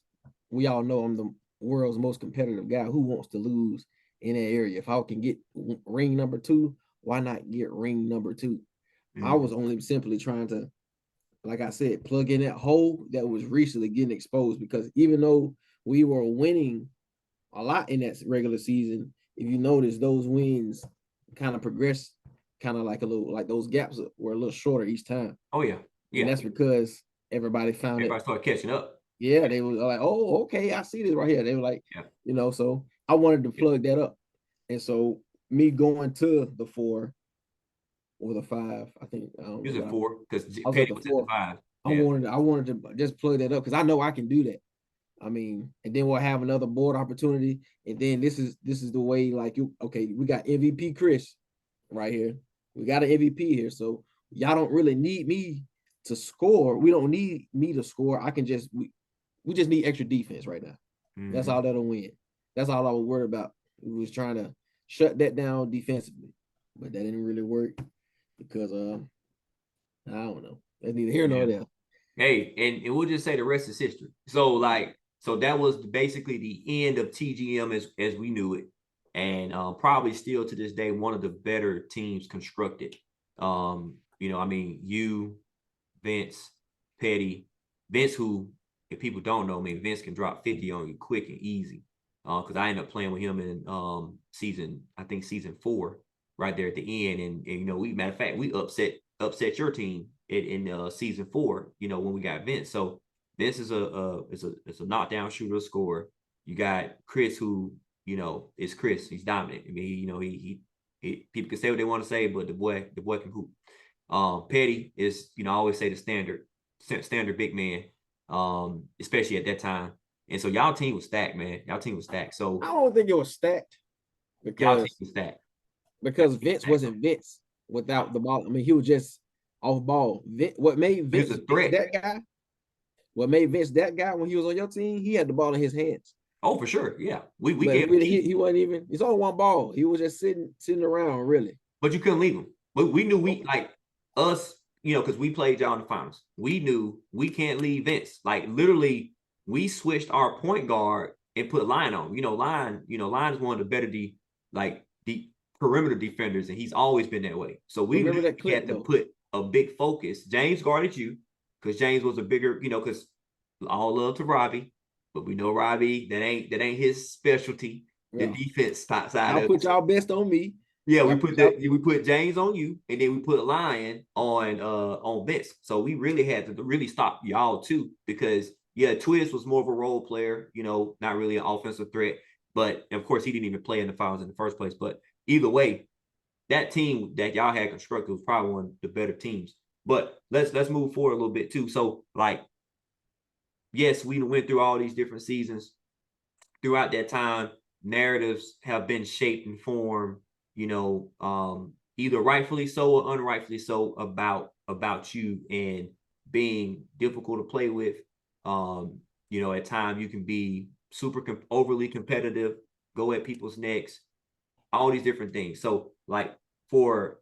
we all know I'm the world's most competitive guy. Who wants to lose in that area? If I can get ring number 2, why not get ring number 2? I was only simply trying to, like I said, plug in that hole that was recently getting exposed, because even though we were winning a lot in that regular season, if you notice, those wins kind of progressed, kind of like a little, like those gaps were a little shorter each time. Oh yeah, and that's because everybody started catching up. Yeah, they were like, oh, okay, I see this right here. They were like, so I wanted to plug that up, and so me going to the 4 or the 5, I think. It was a 4 because Petty was at the 5. I wanted to just plug that up because I know I can do that. I mean, and then we'll have another board opportunity, and then this is the way, like, we got MVP Chris right here. We got an MVP here, so y'all don't really need me to score. We don't need me to score. I can just we just need extra defense right now. That's all that'll win. That's all I was worried about. We was trying to shut that down defensively, but that didn't really work because I don't know. That's neither here nor there. Hey, and we'll just say the rest is history. So that was basically the end of TGM as we knew it, and probably still to this day one of the better teams constructed. You, Vince, Petty, Vince, who, if people don't know, Vince can drop 50 on you quick and easy. Because I ended up playing with him in season 4, right there at the end, and matter of fact, we upset your team in season 4, when we got Vince. So Vince is a knockdown shooter, scorer. You got Chris, who is Chris. He's dominant. I mean, he people can say what they want to say, but the boy can hoop. Petty is, I always say the standard big man, especially at that time. And so y'all team was stacked, man. Y'all team was stacked. So I don't think it was stacked because Vince wasn't Vince without the ball. I mean, he was just off ball. What made Vince that guy? What made Vince that guy when he was on your team? He had the ball in his hands. Oh, for sure, yeah. We he wasn't even. It's only one ball. He was just sitting around, really. But you couldn't leave him. But we knew us, because we played y'all in the finals. We knew we can't leave Vince. Like literally, we switched our point guard and put Line on. Line is one of the better deep perimeter defenders, and he's always been that way. So we had to put a big focus. James guarded you because James was a bigger, because all love to Robbie, but we know Robbie, that ain't his specialty. Yeah. The defense side. I'll put y'all best on me. Yeah, Y'all- we put James on you, and then we put Lion on Vince. So we really had to really stop y'all too, because yeah, Twiz was more of a role player, not really an offensive threat. But of course, he didn't even play in the finals in the first place. But either way, that team that y'all had constructed was probably one of the better teams. But let's move forward a little bit too. So like, yes, we went through all these different seasons. Throughout that time, narratives have been shaped and formed, either rightfully so or unrightfully so about you, and being difficult to play with. At times you can be overly competitive, go at people's necks, all these different things. So like for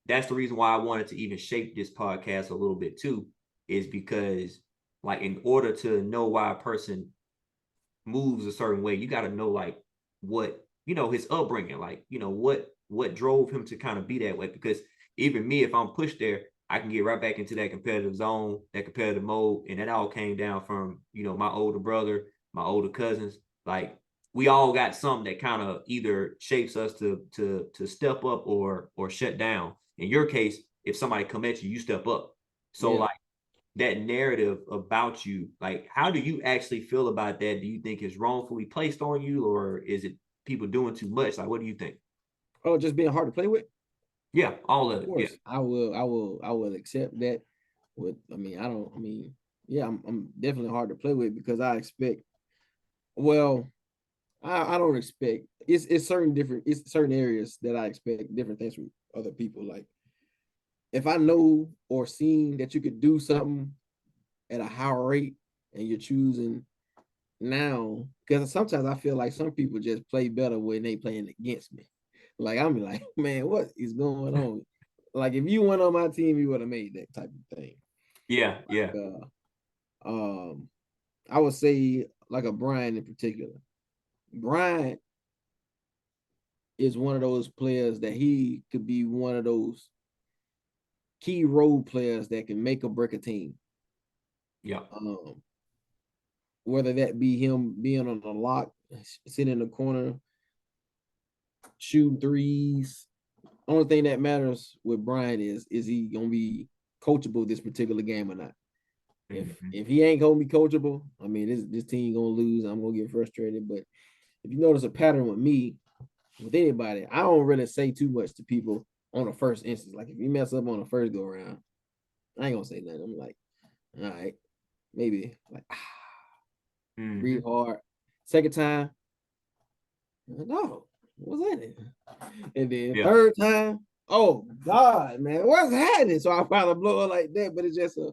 that's the reason why I wanted to even shape this podcast a little bit too, is because like in order to know why a person moves a certain way, you got to know like what his upbringing, like what drove him to kind of be that way. Because even me, if I'm pushed there, I can get right back into that competitive zone, that competitive mode, and that all came down from my older brother, my older cousins. Like we all got something that kind of either shapes us to step up or shut down. In your case, if somebody come at you, you step up. So Yeah. like that narrative about you, like how do you actually feel about that? Do you think it's wrongfully placed on you, or is it people doing too much? Like what do you think? Oh, just being hard to play with. Yeah, all of Of it. Yeah. course, I will accept that. Yeah, I'm definitely hard to play with because I expect. Well, I don't expect. It's certain areas that I expect different things from other people. Like if I know or seen that you could do something at a higher rate and you're choosing now, because sometimes I feel like some people just play better when they playing against me. Like I'm like, man, what is going on? Like if you went on my team, you would have made that type of thing. Yeah, yeah. Um, I would say like a Brian in particular. Brian is one of those players that he could be one of those key role players that can make or break a team. Yeah. Whether that be him being on the lock, sitting in the corner, shooting threes. Only thing that matters with Brian is he gonna be coachable this particular game or not? If he ain't gonna be coachable, I mean this team gonna lose. I'm gonna get frustrated. But if you notice a pattern with me, with anybody, I don't really say too much to people on the first instance. Like if you mess up on the first go around, I ain't gonna say nothing. I'm like, all right, maybe like breathe hard. Second time, no, what's that? And then third time, oh God, man, what's happening? So I probably blow it like that, but it's just a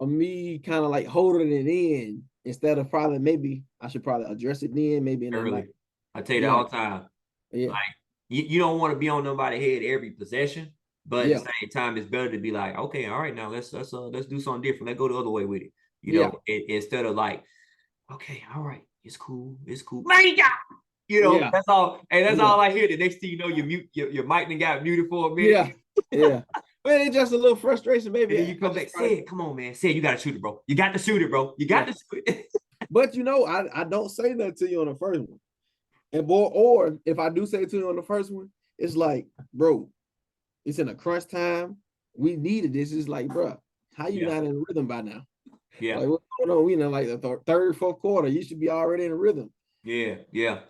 me kind of like holding it in instead of probably maybe I should probably address it then, maybe in Really, I tell you that all the time. Yeah. Like you don't want to be on nobody's head every possession, but at the same time, it's better to be like, okay, all right, now let's do something different. Let's go the other way with it. Instead of like, okay, all right, it's cool, man. That's all, and that's all I hear. The next thing you know, your mic done got muted for a minute. Yeah. But it's just a little frustration, maybe. And then you come back, say, come on, man, say you got to shoot it, bro. You got to shoot it, bro. You got to shoot it. But I don't say that to you on the first one. And or if I do say it to you on the first one, it's like, bro, it's in a crunch time. We needed this. It's like, bro, how you not in rhythm by now? Yeah. Like what's going on? We know like the third, fourth quarter, you should be already in a rhythm. Yeah.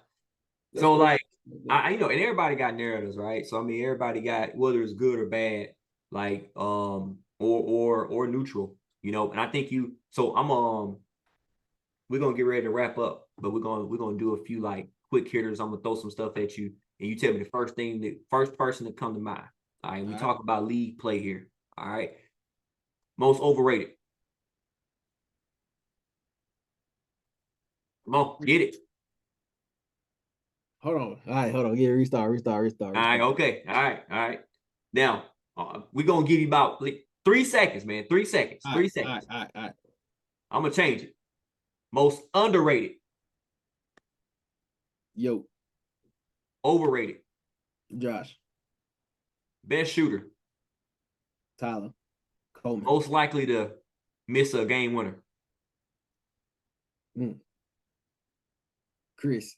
So like and everybody got narratives, right? So I mean, everybody got whether it's good or bad, like or neutral, And I think we're gonna get ready to wrap up, but we're gonna do a few like quick hitters. I'm gonna throw some stuff at you, and you tell me the first person to come to mind. All right, we talk about league play here. All right, most overrated. Come on, get it. Hold on. All right, hold on. Get restart. All right, okay. All right. Now, we're going to give you about 3 seconds, man. 3 seconds. 3 seconds. All right. I'm going to change it. Most underrated. Yo. Overrated. Josh. Best shooter. Tyler. Coleman. Most likely to miss a game winner. Chris.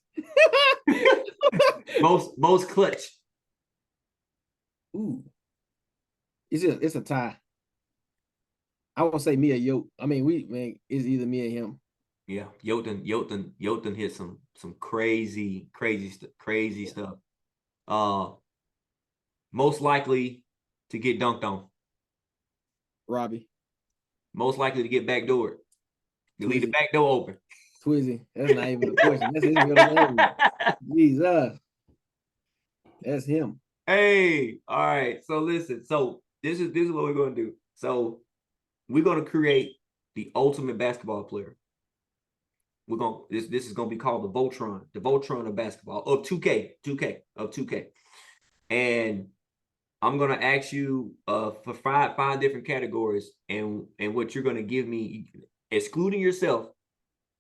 Most clutch. Ooh, it's a tie. I would say me or Yoke. I mean, it's either me or him. Yeah, Yoten hit some crazy stuff. Most likely to get dunked on. Robbie. Most likely to get backdoored. You leave the Twizzy. back door open. Twizzy. That's not even a question. That's his middle name. Jesus. That's him. Hey, all right. So listen. So this is what we're gonna do. So we're gonna create the ultimate basketball player. We're gonna this is gonna be called the Voltron of basketball of 2K. And I'm gonna ask you for five different categories, and what you're gonna give me, excluding yourself,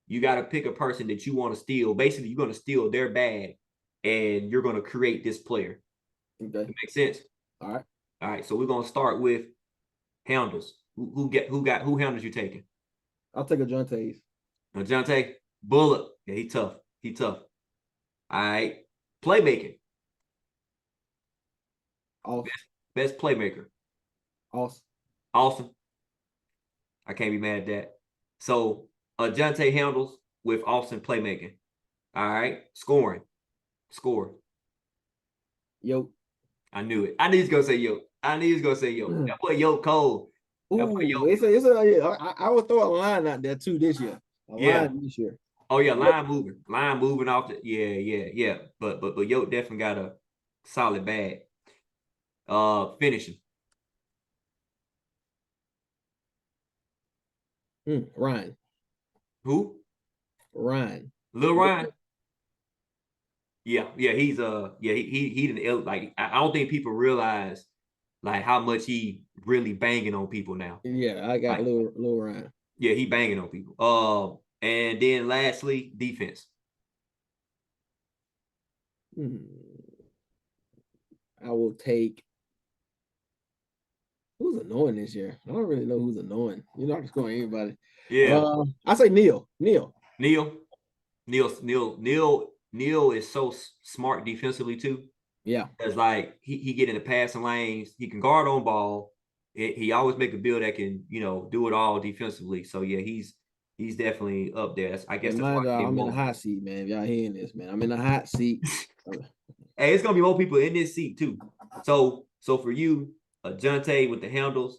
you gotta pick a person that you want to steal. Basically, you're gonna steal their bag, and you're gonna create this player. Okay. That makes sense. All right. So we're gonna start with handles. Who handles you taking? I'll take a Jonte's. Jonte Bullock. Yeah, he tough. All right. Playmaking. Best playmaker. Awesome. I can't be mad at that. So Jonte handles with Austin playmaking. All right. Score. Yo. I knew it. I knew he was gonna say yo. That boy Yo cold. Ooh, I would throw a line out there too this year. Line this year. Oh yeah, line moving off the yeah. But Yo definitely got a solid bag. Finishing. Ryan. Who? Ryan. Lil Ryan. Yeah, he's he didn't, like, I don't think people realize like how much he really banging on people now. Yeah, I got Lil Ryan. Yeah, he banging on people. And then lastly, defense. I will take. Who's annoying this year? I don't really know who's annoying. I can score anybody. Yeah. I say Neil is so smart defensively too. Yeah. Because like he get in the passing lanes, he can guard on ball. He always make a build that can, do it all defensively. So yeah, he's definitely up there. I guess that's why I'm in the hot seat, man. If y'all hearing this, man, I'm in the hot seat. Hey, it's gonna be more people in this seat too. So for you, Jonte with the handles,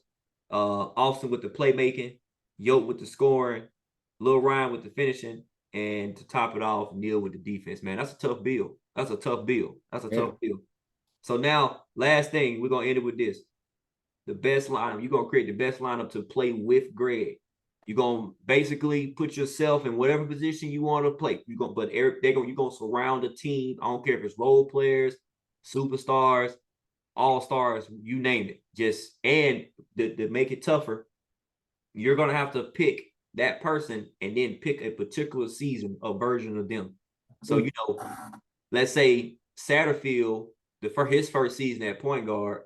Austin with the playmaking, Yoke with the scoring, Lil Ryan with the finishing, and to top it off, Neil with the defense. Man, that's a tough bill. Tough bill. So now, last thing, we're gonna end it with this: the best lineup. You're gonna create the best lineup to play with Greg. You're gonna basically put yourself in whatever position you want to play. You're gonna surround the team. I don't care if it's role players, superstars, all stars, you name it. And to make it tougher, you're gonna have to pick that person and then pick a particular season, a version of them. So let's say Satterfield, his first season at point guard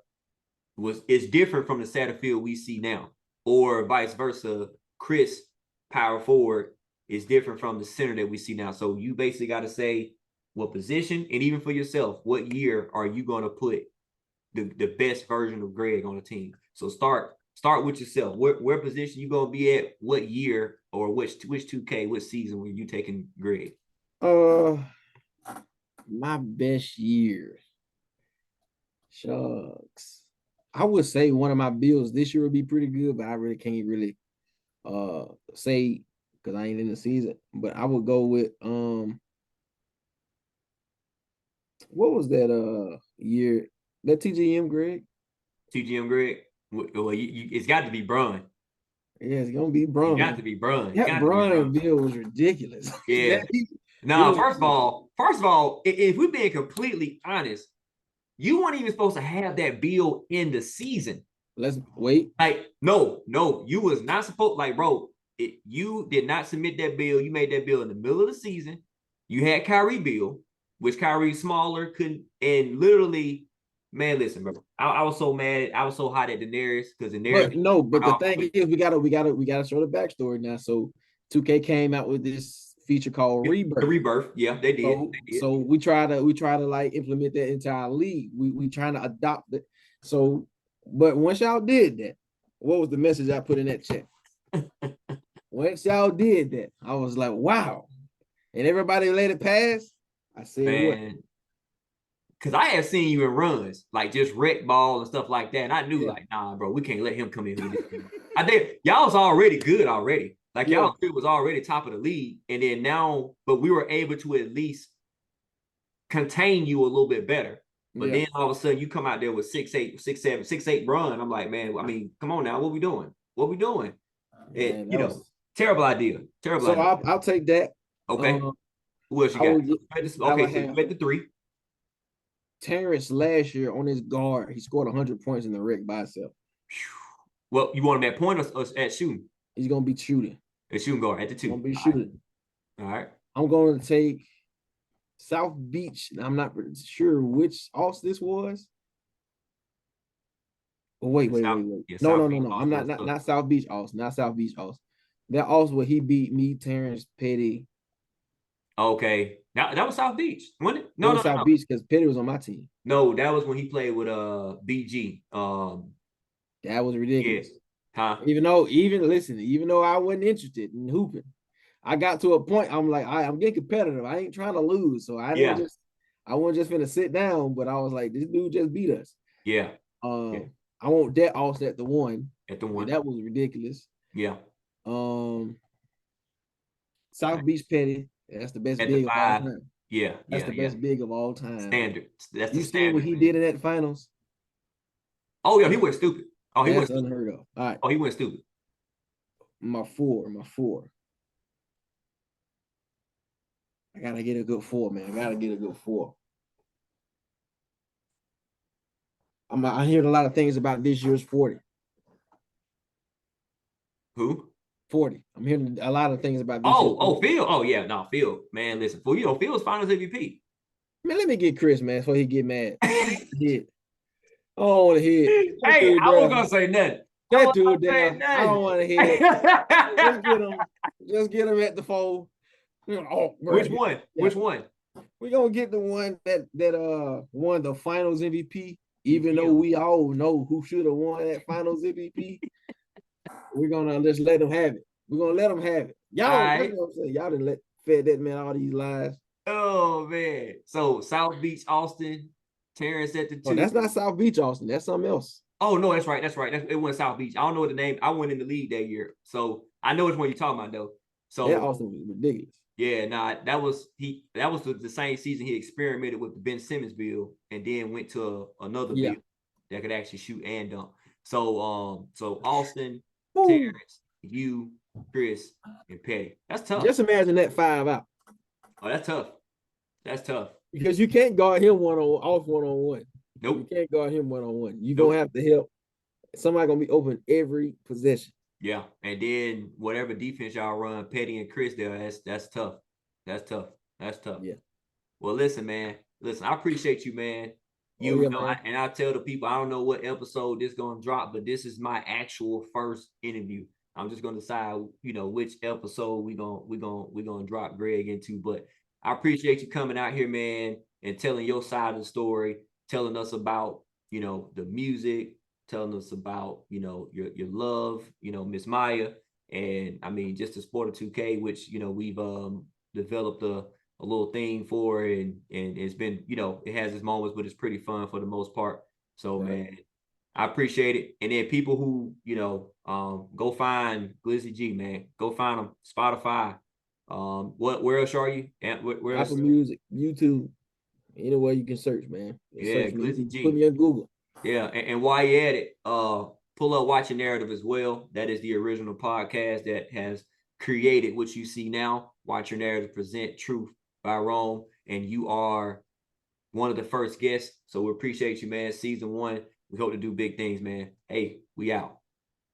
is different from the Satterfield we see now, or vice versa. Chris, power forward, is different from the center that we see now. So you basically got to say what position, and even for yourself, what year are you going to put the best version of Greg on the team? So start with yourself. Where position you going to be at? What year, or which 2K, which season were you taking Greg? My best year. Shucks. I would say one of my bills this year would be pretty good, but I really can't say because I ain't in the season. But I would go with what was that year? That TGM Greg? TGM Greg? Well, it's got to be Bron. Yeah, it's gonna be Bron. It got to be Bron. That Bron bill was ridiculous. Yeah. No, first of all, if we're being completely honest, you weren't even supposed to have that bill in the season. Let's wait. Like, no, you was not supposed, like, bro, you did not submit that bill. You made that bill in the middle of the season. You had Kyrie bill, which Kyrie's smaller, couldn't, and literally, man, listen, bro. I was so mad. I was so hot at Daenerys because Daenerys. But the thing is, we gotta show the backstory now. So 2K came out with this feature called Rebirth. The Rebirth, yeah, they did. So we try to like implement that into our league. We trying to adopt it. So, but once y'all did that, what was the message I put in that chat? Once y'all did that, I was like, wow. And everybody let it pass. I said, what? Man, because I had seen you in runs, like just wreck ball and stuff like that. And I knew, Yeah. like, nah, bro, we can't let him come in with this thing. I think y'all was already good already. Like, Yeah. y'all was already top of the league. And then now, but we were able to at least contain you a little bit better. But Yeah. then all of a sudden you come out there with 6'8", 6'7", 6'8" run. I'm like, man, I mean, come on now. What we doing? What we doing? Man, You know, terrible idea. Terrible so idea. I'll take that. Okay. Who else you I got? would I Okay, would so you have at the 3. Terrence last year on his guard. He scored 100 points in the rec by himself. Well, you want him at point or at shooting? He's gonna be shooting. At shooting guard at the He's 2. gonna be shooting. All right. I'm going to take South Beach. I'm not sure which Austin this was. Oh, wait. Yeah, No. South Beach I'm not South Beach Austin. Not South Beach Austin. That also where he beat me, Terrence Petty. Okay. That was South Beach, wasn't it? It was South Beach because Petty was on my team. No, that was when he played with BG. That was ridiculous. Huh? Even though I wasn't interested in hooping, I got to a point. I'm like, I'm getting competitive. I ain't trying to lose, so I wasn't just finna sit down. But I was like, this dude just beat us. Yeah. I want that also at the 1. At the 1. That was ridiculous. Yeah. South Beach Petty. That's the best at big the of all 5. time. Yeah. That's the best big of all time. Standard. That's you the seen standard. what he did in that finals? Oh yeah, he went stupid. Oh, he That's went unheard of. All right. Oh, he went stupid. My four. I gotta get a good 4, man. I gotta get a good 4. I heard a lot of things about this year's 40. Who? 40. I'm hearing a lot of things about this. Phil. Oh yeah, no, Phil. Man, listen, Phil's finals MVP. Man, let me get Chris, man, before he get mad. Hit. I don't want to hit. Hey, I was gonna say nothing. That dude down. I don't want to hit. Just get him at the 4. Oh, Which one? Yeah. Which one? We're gonna get the one that won the finals MVP, even though we all know who should have won that finals MVP. We're gonna just let them have it. We're gonna let them have it. Y'all, that's what I'm saying. Y'all didn't fed that man all these lies. Oh man. So South Beach, Austin, Terrence at the 2. Oh, that's not South Beach, Austin. That's something else. Oh no, that's right. It went South Beach. I don't know what the name. I went in the league that year, so I know which one you're talking about though. So that Austin was ridiculous. Yeah, that was the same season he experimented with the Ben Simmons build and then went to another build that could actually shoot and dunk. So Austin, Terrence, you, Chris, and Petty. That's tough. Just imagine that 5 out. Oh, that's tough. That's tough. Because you can't guard him one-on-one. Nope. You can't guard him one-on-one. You're gonna have to help. Somebody gonna be open every possession. Yeah, and then whatever defense y'all run, Petty and Chris there, that's tough. That's tough. Yeah. Well, listen, man. I appreciate you, man. Man. And I tell the people, I don't know what episode this gonna drop, but this is my actual first interview. I'm just gonna decide, which episode we gonna drop Greg into. But I appreciate you coming out here, man, and telling your side of the story, telling us about, the music, telling us about, your love, Miss Maya, and I mean just the sport of 2K, which we've developed a little thing for, and it's been, it has its moments, but it's pretty fun for the most part. So man, I appreciate it. And then people who go find Glizzy G, man, go find them. Spotify. Where else are you? Where Apple Music, YouTube, anywhere you can search, man. Search Glizzy G. Put me on Google. Yeah, and while you're at it, pull up Watch Your Narrative as well. That is the original podcast that has created what you see now. Watch Your Narrative present Truth by Rome, and you are one of the first guests. So we appreciate you, man. Season 1. We hope to do big things, man. Hey, we out.